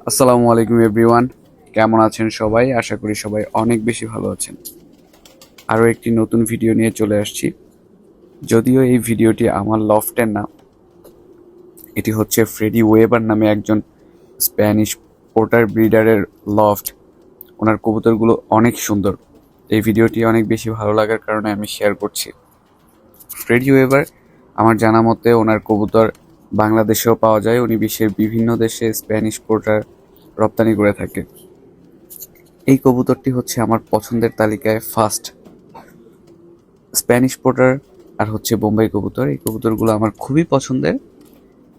আসসালামু আলাইকুম এভরিওয়ান, কেমন আছেন সবাই? আশা করি সবাই অনেক বেশি ভালো আছেন। আরও একটি নতুন ভিডিও নিয়ে চলে আসছি। যদিও এই ভিডিওটি আমার লফটের না, এটি হচ্ছে ফ্রেডি ওয়েবার নামে একজন স্প্যানিশ পোর্টার ব্রিডারের লফট। ওনার কবুতরগুলো অনেক সুন্দর। এই ভিডিওটি অনেক বেশি ভালো লাগার কারণে আমি শেয়ার করছি। ফ্রেডি ওয়েবার আমার জানা মতে ওনার কবুতর বাংলাদেশেও পাওয়া যায়। উনি বিশ্বের বিভিন্ন দেশে স্প্যানিশ পোর্টার রপ্তানি করে থাকে। এই কবুতরটি হচ্ছে আমার পছন্দের তালিকায় ফার্স্ট। স্প্যানিশ পোর্টার আর হচ্ছে বোম্বাই কবুতর, এই কবুতরগুলো আমার খুবই পছন্দের।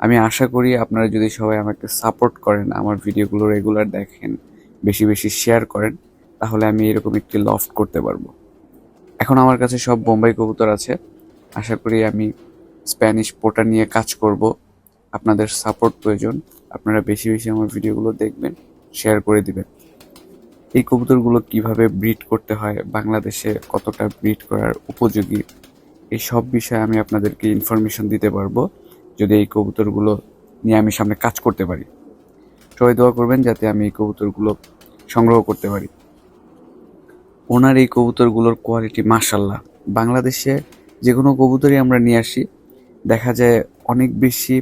আমি আশা করি আপনারা যদি সবাই আমাকে সাপোর্ট করেন, আমার ভিডিওগুলো রেগুলার দেখেন, বেশি বেশি শেয়ার করেন, তাহলে আমি এরকম একটি লফট করতে পারবো। এখন আমার কাছে সব বোম্বাই কবুতর আছে। আশা করি আমি স্প্যানিশ পোর্টার নিয়ে কাজ করব। আপনাদের সাপোর্ট প্রয়োজন। আপনারা বেশি বেশি আমার ভিডিওগুলো দেখবেন, শেয়ার করে দিবেন। এই কবুতরগুলো কিভাবে ব্রিড করতে হয়, বাংলাদেশে কতটা ব্রিড করার উপযোগী, এই সব বিষয়ে আমি আপনাদেরকে ইনফরমেশন দিতে পারবো যদি এই কবুতরগুলো নিয়ে আমি সামনে কাজ করতে পারি। সবাই দোয়া করবেন যাতে আমি এই কবুতরগুলো সংগ্রহ করতে পারি। ওনার এই কবুতরগুলোর কোয়ালিটি মাশাল্লাহ। বাংলাদেশে যে কোনো কবুতরই আমরা নিয়ে আসি, দেখা যায় অনেক বেশি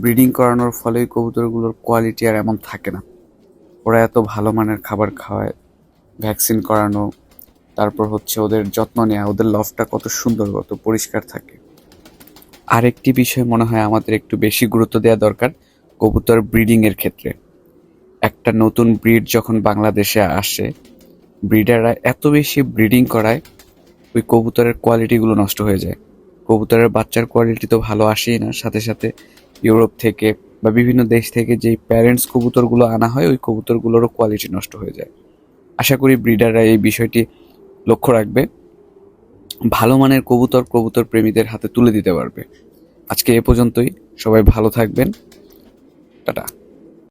ব্রিডিং করানোর ফলে ওই কবুতরগুলোর কোয়ালিটি আর এমন থাকে না। ওরা এত ভালো মানের খাবার খাওয়ায়, ভ্যাকসিন করানো, তারপর হচ্ছে ওদের যত্ন নেওয়া, ওদের লফটা কত সুন্দর, কত পরিষ্কার থাকে। আরেকটি বিষয় মনে হয় আমাদের একটু বেশি গুরুত্ব দেওয়া দরকার কবুতর ব্রিডিংয়ের ক্ষেত্রে। একটা নতুন ব্রিড যখন বাংলাদেশে আসে, ব্রিডাররা এত বেশি ব্রিডিং করায় ওই কবুতরের কোয়ালিটিগুলো নষ্ট হয়ে যায়। কবুতরের বাচ্চার কোয়ালিটি তো ভালো আসেই না, সাথে সাথে ইউরোপ থেকে বা বিভিন্ন দেশ থেকে যেই প্যারেন্টস কবুতরগুলো আনা হয়, ওই কবুতরগুলোরও কোয়ালিটি নষ্ট হয়ে যায়। আশা করি ব্রিডাররা এই বিষয়টি লক্ষ্য রাখবে, ভালো মানের কবুতর কবুতর প্রেমীদের হাতে তুলে দিতে পারবে। আজকে এ পর্যন্তই। সবাই ভালো থাকবেন। টাটা।